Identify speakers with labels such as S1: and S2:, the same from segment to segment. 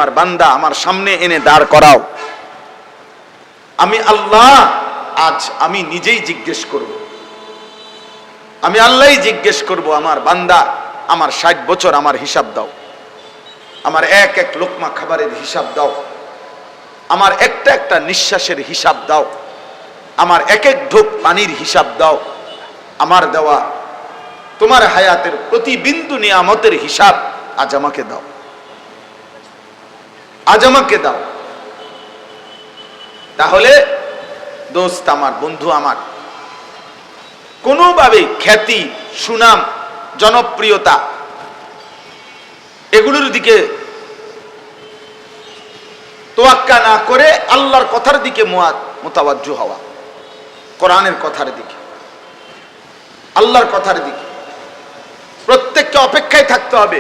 S1: আমার বান্দা আমার সামনে এনে দাঁড় করাও, আমি আল্লাহ আজ আমি নিজেই জিজ্ঞেস করব, আমি আল্লাহই জিজ্ঞেস করব, আমার বান্দা আমার 60 বছর আমার হিসাব দাও, আমার এক এক লোকমা খাবারের হিসাব দাও, আমার একটা একটা নিঃশ্বাসের হিসাব দাও, আমার এক এক ঢোক পানির হিসাব দাও, আমার দেওয়া তোমার হায়াতের প্রতি বিন্দু নিয়ামতের হিসাব আজ আমাকে দাও, আজ আমাকে দাও। তাহলে দোস্ত আমার, বন্ধু আমার, কোনোভাবে খ্যাতি, সুনাম, জনপ্রিয়তা এগুলোর দিকে তোয়াক্কা না করে আল্লাহর কথার দিকে মুতাওয়াজ্জু হওয়া, কোরআনের কথার দিকে, আল্লাহর কথার দিকে প্রত্যেককে অপেক্ষায় থাকতে হবে।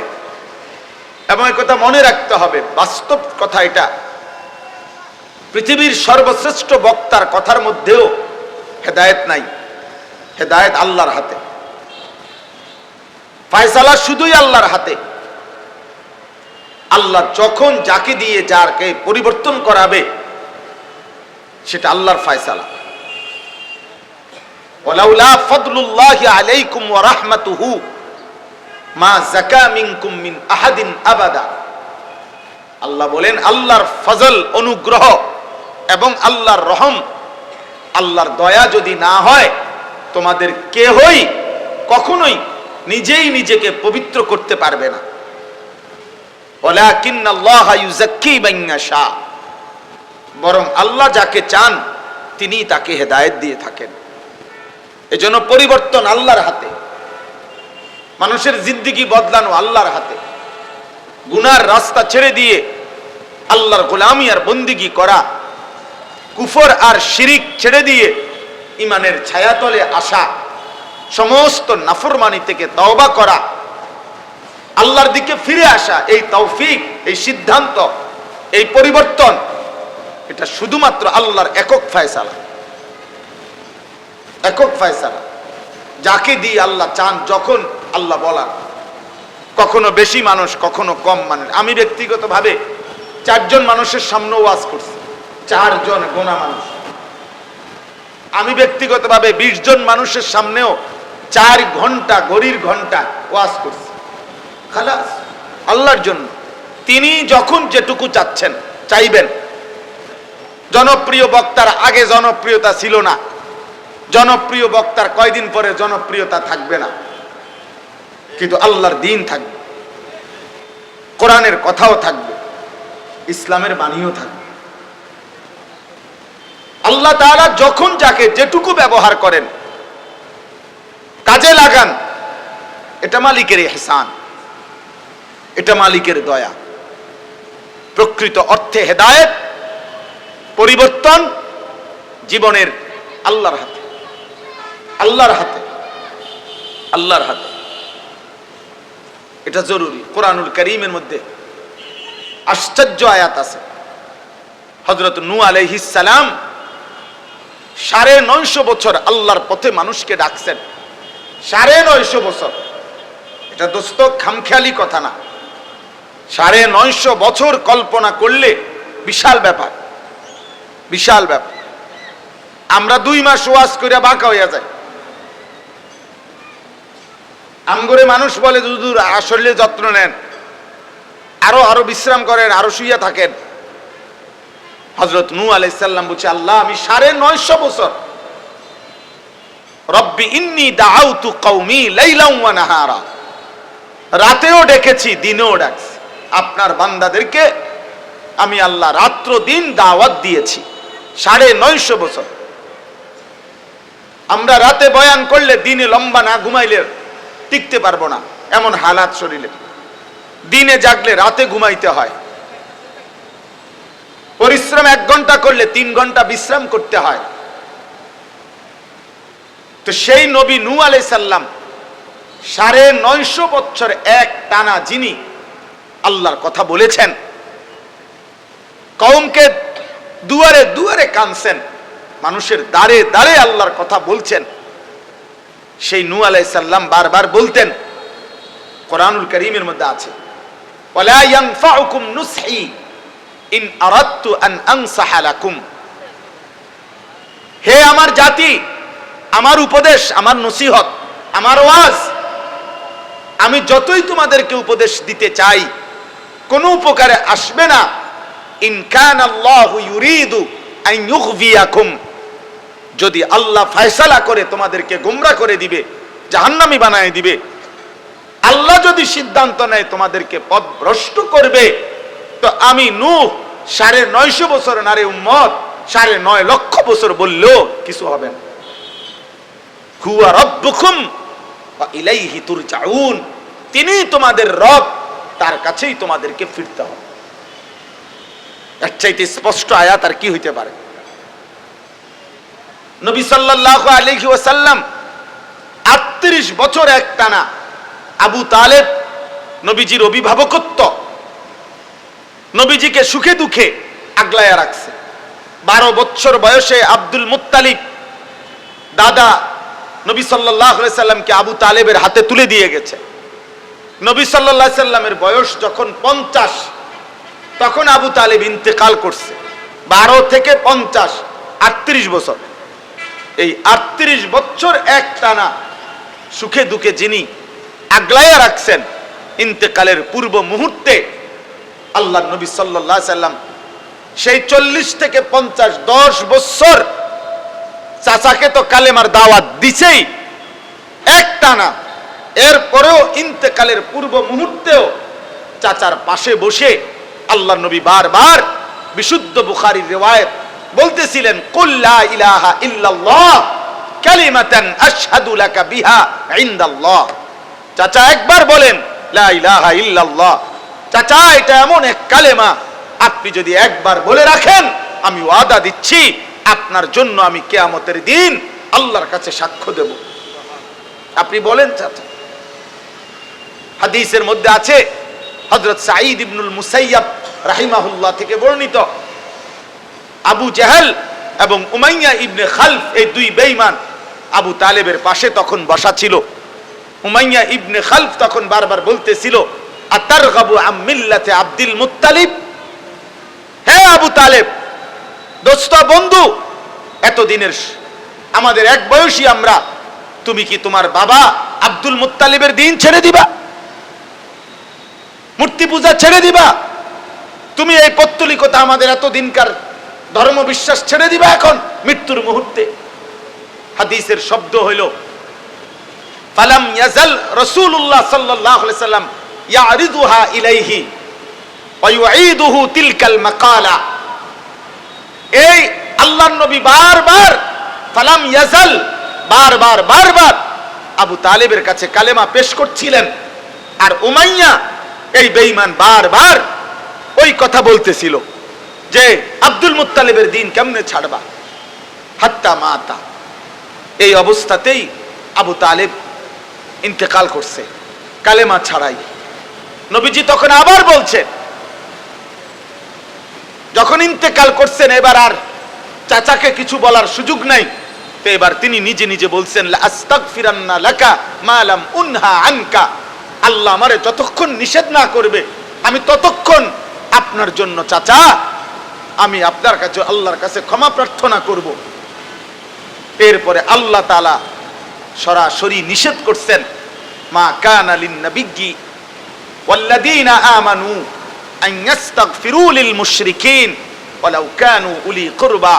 S1: এবং এই কথা মনে রাখতে হবে, বাস্তব কথা এটা, পৃথিবীর সর্বশ্রেষ্ঠ বক্তার কথার মধ্যেও হেদায়েত নাই, হেদায়েত আল্লাহর হাতে, ফয়সালা শুধুই আল্লাহর হাতে। আল্লাহ যখন যাকে দিয়ে যারকে পরিবর্তন করাবে সেটা আল্লাহর ফয়সালা। ওয়ালাউলা ফাদলুল্লাহি আলাইকুম ওয়া রাহমাতুহু মা যাকা মিনকুম মিন আহাদিন আবাদা। আল্লাহ বলেন, আল্লাহর ফজল, অনুগ্রহ এবং আল্লাহর রহম, আল্লাহর দয়া যদি না হয় তোমাদের কেহই কখনোই নিজেই নিজেকে পবিত্র করতে পারবে না। ওয়ালাকিন্নাল্লাহা ইউযাক্কি মান ইয়াশা, বরং আল্লাহ যাকে চান তিনি তাকে হেদায়েত দিয়ে থাকেন। এজন্য পরিবর্তন আল্লাহর হাতে, মানুষের জিন্দেগি বদলানো আল্লাহর হাতে। গুনার রাস্তা ছেড়ে দিয়ে আল্লাহর গোলামি আর বন্দিগি করা, কুফর আর শিরিক ছেড়ে দিয়ে ইমানের ছায়াতলে আসা, সমস্ত নাফরমানি থেকে তওবা করা, আল্লাহর দিকে ফিরে আসা, এই তৌফিক, এই সিদ্ধান্ত, এই পরিবর্তন, এটা শুধুমাত্র আল্লাহর একক ফয়সালা, একক ফয়সালা। যাকে দিয়ে আল্লাহ চান, যখন আল্লাহ বলার, কখনো বেশি মানুষ, কখনো কম মানুষ। আমি ব্যক্তিগতভাবে 4 জন মানুষের সামনে ওয়াজ করছি, 4 জন গোনা মানুষ। আমি ব্যক্তিগতভাবে 20 জন মানুষের সামনেও 4 ঘন্টা, ঘড়ির ঘন্টা ওয়াজ করছি, খালাস, আল্লাহর জন্য। তিনি যখন যেটুকু চাচ্ছেন, চাইবেন। জনপ্রিয় বক্তার আগে জনপ্রিয়তা ছিল না, জনপ্রিয় বক্তার কয়দিন পরে জনপ্রিয়তা থাকবে না, কিন্তু আল্লাহর দ্বীন থাকবে, কোরআনের কথাও থাকবে, ইসলামের বাণীও থাকবে। আল্লাহ তাআলা যখন যাকে যেটুকু ব্যবহার করেন, কাজে লাগান, এটা মালিকের ইহসান, এটা মালিকের দয়া। প্রকৃত অর্থে হেদায়েত, পরিবর্তন জীবনের আল্লাহর হাতে, আল্লাহর হাতে, আল্লাহর হাতে। এটা জরুরি। কোরআনুল কারীমের মধ্যে আশ্চর্য আয়াত আছে। হযরত নূহ আলাইহিস সালাম 950 বছর আল্লাহর পথে মানুষকে ডাকছেন, 950 বছর। এটা দোস্ত খামখেয়ালি কথা না। 950 বছর কল্পনা করলে বিশাল ব্যাপার, বিশাল ব্যাপার। আমরা 2 মাস ওয়াজ করে বাঁকা হইয়া যায়। আমগরে মানুষ বলে, হুজুর শরীরে যত্ন নেন, আরো বিশ্রাম করেন, আরো শুইয়া থাকেন। হযরত নূহ আলাইহিস সালাম বলছে, আল্লাহ আমি 950 বছর, রব্বি ইন্নী দাআউতু কওমি লাইলান ওয়া নাহারা, রাতেও ডেকেছি, দিনেও ডাকছি। আপনার বান্দাদেরকে আমি আল্লাহ রাত্র দিন দাওয়াত দিয়েছি। 950 বছর। আমরা রাতে বয়ান করলে দিনে লম্বা না ঘুমাইলে টিকতে পারবো না, এমন হালাত শরীরে। দিনে জাগলে রাতে ঘুমাইতে হয়। পরিশ্রম 1 ঘন্টা করলে 3 ঘন্টা বিশ্রাম করতে হয়। তো সেই নবী নূহ আলাইহিস সালাম 950 বছর এক টানা যিনি আল্লাহর কথা বলেছেন, কওমকে দুয়ারে দুয়ারে কানছেন, মানুষের দ্বারে দ্বারে আল্লাহর কথা বলছেন, সেই নূহ আলাইহিস সালাম বারবার বলতেন, কোরআনুল কারীমের মধ্যে আছে, ওয়ালা ইয়ানফাউকুম নুসহি ইন আরাদতু আন আনসাহা লাকুম, হে আমার জাতি, আমার উপদেশ, আমার নসিহত, আমার ওয়াজ, আমি যতই তোমাদেরকে উপদেশ দিতে চাই কোনো উপকারে আসবে না। ইন কানাল্লাহু ইউরিদু আন ইউগবিয়াকুম, যদি আল্লাহ ফয়সালা করে তোমাদেরকে গোমরা করে দিবে, জাহান্নামী বানায় দিবে, আল্লাহ যদি সিদ্ধান্ত নেয় তোমাদেরকে পথভ্রষ্ট করবে, তো আমি নূহ 950 বছর নারে উম্মত 9.5 লক্ষ বছর বললেও কিছু হবে না। হুয়া রাব্বুকুম ওয়া ইলাইহি তুরজাউন, তিনি তোমাদের রব, তার কাছেই তোমাদেরকে ফিরতে হবে। এর চাইতে স্পষ্ট আয়াত আর কি হইতে পারে? নবী সাল্লাল্লাহু আলাইহি ওয়াসাল্লাম 38 বছর একটানা আবু তালেব নবীজির অভিভাবকত্ব, নবীজিকে সুখে দুঃখে আগলায়া রাখছে। 12 বছর বয়সে আব্দুল মুত্তালিব দাদা নবী সাল্লাল্লাহু আলাইহি সাল্লামকে আবু তালেবের হাতে তুলে দিয়ে গেছে। নবী সাল্লাল্লাহু আলাইহি সাল্লামের বয়স যখন 50, তখন আবু তালেব ইন্তেকাল করছে। 12 থেকে 50 38 বছর, এই 38 বছর একটানা সুখে দুঃখে যিনি আগলায়া রাখছেন, ইন্তেকালের পূর্ব মুহূর্তে আল্লাহ নবী সাল্লাল্লাহু আলাইহি সাল্লাম সেই 40 থেকে 50 10 বছর চাচাকে তো কালেমার দাওয়াত দিছেই একটানা, এরপরেও ইন্তেকালের পূর্ব মুহূর্তেও চাচার পাশে বসে আল্লাহ নবী বারবার বিশুদ্ধ বুখারীর রিওয়ায়াত বলতেছিলেন, কুল লা ইলাহা ইল্লাল্লাহ কালিমাতান আশহাদু লাকা বিহা ইনদাল্লাহ। চাচা একবার বলেন লা ইলাহা ইল্লাল্লাহ। চাচা এটা এমন এক কালেমা, আপনি যদি একবার বলে রাখেন, আমি ওয়াদা দিচ্ছি আপনার জন্য আমি কিয়ামতের দিন আল্লাহর কাছে সাক্ষ্য দেব। আপনি বলেন চাচা। হাদিসের মধ্যে আছে, হযরত সাঈদ ইবনুল মুসাইয়াব রাহিমাহুল্লাহ থেকে বর্ণিত, আবু জাহেল এবং উমাইয়া ইবনে খালফ, এই দুই বেঈমান আবু তালেবের পাশে তখন বসা ছিল। উমাইয়া ইবনে খালফ তখন বারবার বলতেছিল, আতারগাবু আম মিল্লাতে আব্দুল মুত্তালিব, হে আবু তালেব, দোস্ত বন্ধু, এতদিনের আমাদের এক বয়সী আমরা, তুমি কি তোমার বাবা আব্দুল মুত্তালিবের দিন ছেড়ে দিবা? মূর্তি পূজা ছেড়ে দিবা? তুমি এই পৌত্তলিকতা, আমাদের এতদিনকার ধর্ম বিশ্বাস ছেড়ে দিবা এখন মৃত্যুর মুহূর্তে? হাদিসের শব্দ হইল, ফালাম ইয়াজাল রাসূলুল্লাহ সাল্লাল্লাহু আলাইহি সাল্লাম ইয়ারিদুহা ইলাইহি ওয়া ইউঈদুহু তিলকাল মাকালা। এই আল্লাহর নবী বারবার ফালাম ইয়াজাল, বারবার আবু তালেবের কাছে কালেমা পেশ করছিলেন, আর উমাইয়া এই বেঈমান বারবার ওই কথা বলতেছিল যে আব্দুল মুত্তালিবের দিন কেমনে ছাড়বা, হাত্তা মাতা। এই অবস্থাতেই আবু তালেব ইন্তেকাল করছে কালেমা ছাড়াই। নবীজি তখন আবার বলছেন, যখন ইন্তেকাল করছেন এবার আর চাচাকে কিছু বলার সুযোগ নাই, তো এবার তিনি নিজে নিজে বলছেন, লা আস্তাগফিরান্না লাকা মা লাম উনহা আনকা, আল্লাহ আমারে যতক্ষণ নিষেধ না করবে আমি ততক্ষণ আপনার জন্য চাচা আমি আপনার কাছে আল্লাহর কাছে ক্ষমা প্রার্থনা করব। এরপরে আল্লাহ তাআলা সরাসরি নিষেধ করছেন, মা কানা লিন নাবিয়্যি ওয়াল্লাযীনা আমানু আন ইস্তাগফিরু লিল মুশরিকিন ওয়ালাউ কানু উলি কুরবা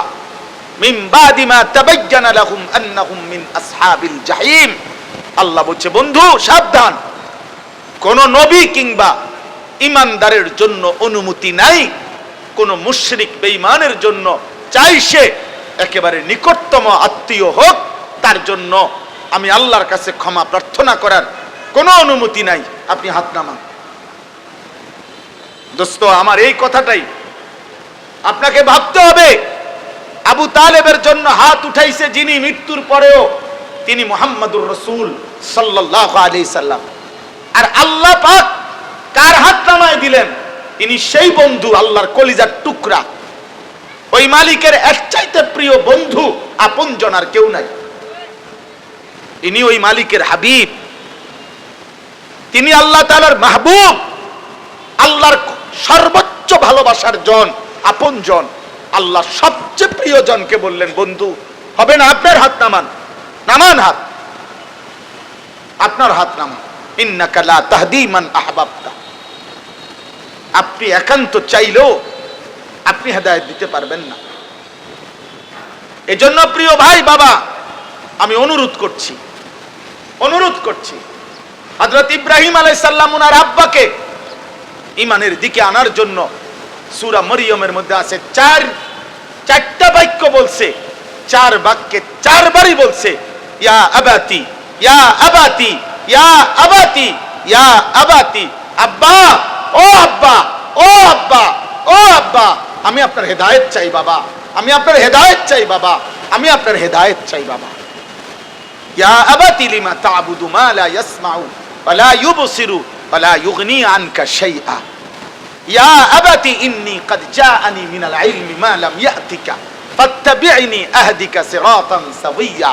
S1: মিন বাদি মা তাবায়্যানা লাহুম আন্নাহুম মিন আসহাবিল জাহিম। আল্লাহ বলছে, বন্ধু সাবধান, কোন নবী কিংবা ইমানদারের জন্য অনুমতি নাই কোন মুশরিক বেঈমানের জন্য, চাই সে একেবারে নিকটতম আত্মীয় হোক, তার জন্য আমি আল্লাহর কাছে ক্ষমা প্রার্থনা করার কোনো অনুমতি নাই। আপনি হাত নামান। দোস্ত আমার, এই কথাটাই আপনাকে ভাবতে হবে। আবু তালেবের জন্য হাত উঠাইছে যিনি, মৃত্যুর পরেও তিনি মুহাম্মদুর রাসূল সাল্লাল্লাহু আলাইহি সাল্লাম। আর আল্লাহ পাক কার হাত নামায় দিলেন? তিনি সেই বন্ধু, আল্লাহর কলিজার টুকরা, ওই মালিকের এর চাইতে প্রিয় বন্ধু আপনজন আর কেউ নাই। ইনি ওই মালিকের হাবিব, তিনি আল্লাহ তাআলার মাহবুব, আল্লাহর সর্বোচ্চ সবচেয়ে ভালোবাসার জন, আপন জন, আল্লাহ সবচেয়ে প্রিয় জনকে বললেন বন্ধু হবে না, আপনার হাত নামান, নামান হাত, আপনার হাত নামান। ইন্নাকা লা তাহদি মান আহবাবতা, আপনি একান্ত চাইলেও আপনি হেদায়েত দিতে পারবেন না। এজন্য প্রিয় ভাই বাবা, আমি অনুরোধ করছি হযরত ইব্রাহিম আলাইহিস সালাম ওনার আব্বাকে ঈমানের দিকে আনার জন্য সূরা মরিয়মের মধ্যে আছে চারটা বাক্য বলছে, 4 বাক্যে 4 বারই বলছে ইয়া আবাতি, ইয়া আবাতি, ইয়া আবাতি, ইয়া আবাতি, আব্বা, ও আব্বা, ও আব্বা, ও আব্বা, আমি আপনার হেদায়েত চাই বাবা, আমি আপনার হেদায়েত চাই বাবা, আমি আপনার হেদায়েত চাই বাবা। ইয়া আবাতি লিমা তা'বুদু মা লা ইয়াসমাউ ওয়া লা ইউবসিরু ওয়া লা ইউগনি আনকা শাইআ, ইয়া আবাতি ইন্নী ক্বাদ জাআনি মিনাল ইলমি মা লাম ইয়াতিকা ফাত্তাবি'নি আহদিকা সিরাতান সাওয়্যা,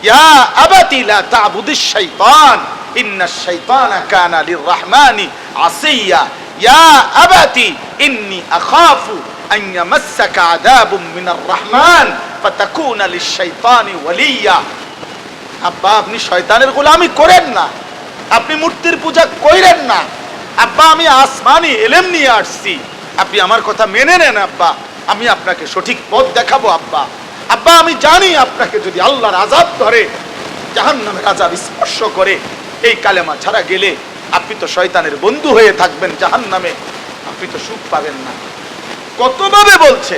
S1: ইয়া আবাতি লা তা'বুদিশ শাইতান ইন্নাশ শাইতানা কানা লির-রাহমানি আসিয়্যা, ইয়া আবাতি ইন্নী আখাফু আন ইয়ামাসসাকা আযাবুম মিনার রাহমান ফাতাকুনা লিশ-শাইতানি ওয়ালিয়্যা। আব্বা, আপনি শয়তানের গোলামি করেন না, আপনি মূর্তির পূজা কইরেন না। আব্বা, আমি আসমানি ইলম নিয়ে আসছি, আপনি আমার কথা মেনে নেন আব্বা, আমি আপনাকে সঠিক পথ দেখাবো আব্বা। আব্বা, আমি জানি আপনাকে যদি আল্লাহর আযাব ধরে, জাহান্নামের আযাব স্পর্শ করে, এই কালেমা ছাড়া গেলে আপনি তো শয়তানের বন্ধু হয়ে থাকবেন জাহান্নামে, আপনি তো সুখ পাবেন না। কতভাবে বলছে,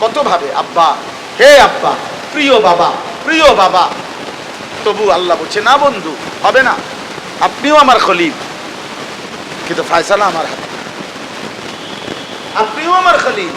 S1: কতভাবে আব্বা, হে আব্বা, প্রিয় বাবা, প্রিয় বাবা, তবু আল্লাহ বলছে না বন্ধু, হবে না, আপনিও আমার খলিল, কিন্তু ফয়সালা আমার হাতে, আপনিও আমার খলিল,